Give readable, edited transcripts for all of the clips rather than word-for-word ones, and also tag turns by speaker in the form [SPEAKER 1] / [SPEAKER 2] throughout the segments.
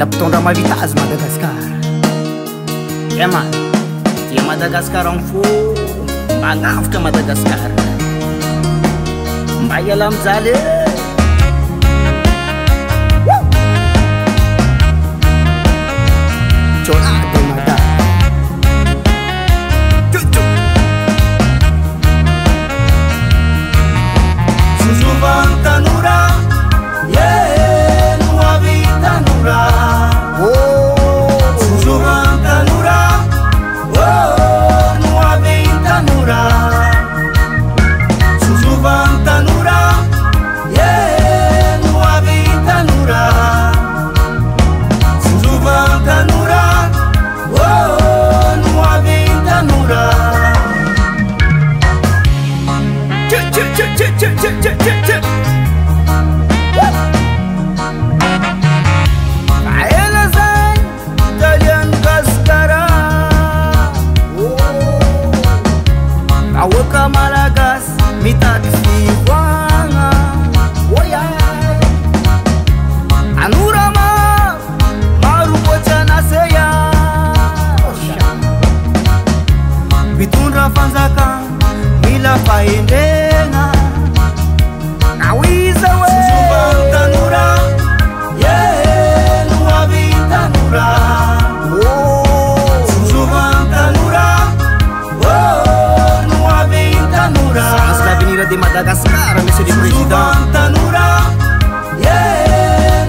[SPEAKER 1] mila mpitondra mahavita azy Madagasikara. Ema dia Madagasikara mifo magnavotra Madagasikara mba hiala amin'jaly Tsolady Mada
[SPEAKER 2] Suzuvan Tanura no avy tanora Suzuvan Tanura no avy tanora Suzuvan Tanura no avy tanora Suzuvan Tanura no avy tanora
[SPEAKER 1] Ela zay Italian Gaskara Kaoka Malagas mitady fivoagna Tanora maro voatsy anaseya mitondra fanjakana mila fahendrena Nawiza we
[SPEAKER 2] Suzuvan Tanura no avy tanora Suzuvan Tanura no avy tanora
[SPEAKER 1] Sans l'avenir de Madagascar, monsieur le président.
[SPEAKER 2] Suzuvan Tanura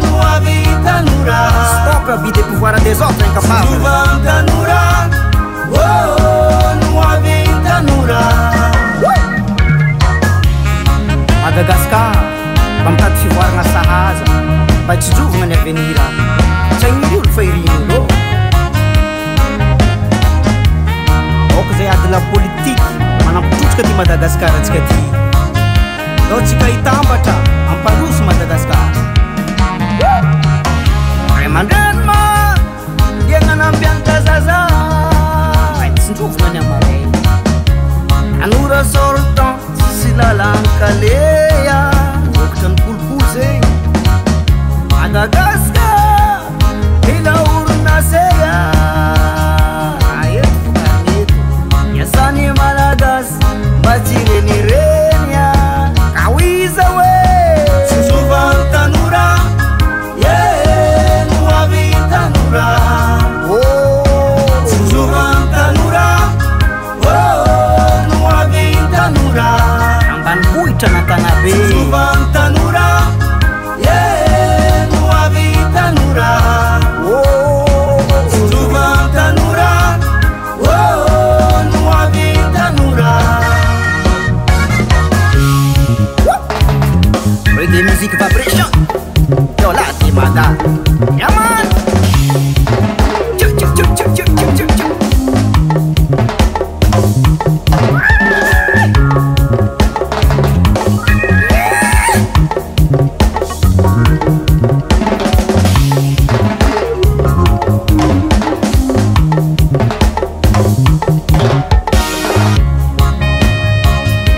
[SPEAKER 2] no avy tanora
[SPEAKER 1] Stop l'abus des pouvoirs des autres incapables.
[SPEAKER 2] Suzuvan Tanura no avy tanora
[SPEAKER 1] Madagascar, mitady fivoarana sahaza mba hitsijovagna ny avenir tsy hain'olo fa irin'olo aoka zay ady la politique manampitrotsika ty Madagasikara antsika ty ataotsika hitambatra ampandroso Madagasikara ray aman-dreny ma liagnana ambiankazaza hitsinjovagna ny amaray Tanora sortant sy lalankaleya okatra ny kolokolo zegny Madagasikara mila orinaseya eto fokaneto iasany Malagasy mba tsy renirenya kaoiza we
[SPEAKER 2] Suzuvan Tanura no avy tanora Suzuvan Tanura no avy tanora
[SPEAKER 1] ambanivohitra na tanabe
[SPEAKER 2] Suzuvan Tanura no avy tanora Suzuvan Tanura no avy tanora
[SPEAKER 1] Reggae music vibration Tsolady Mada Yaman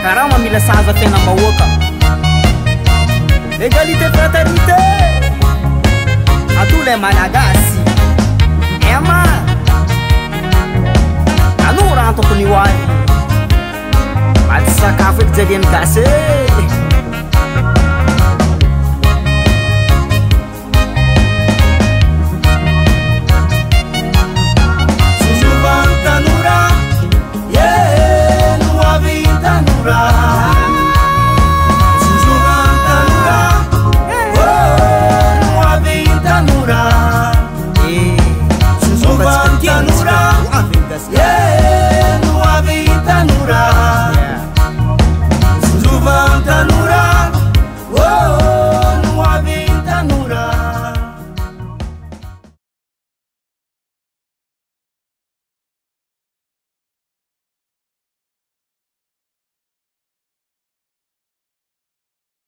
[SPEAKER 1] Karama mila sahaza tena mahoaka Égalité fraternité à tous les Malagasy Ema Tanora antokony ho any mba tsy sakafo eky jaliany gasy
[SPEAKER 2] Suzuvan Tanura no avy tanora Suzuvan Tanura no avy tanora Suzuvan Tanura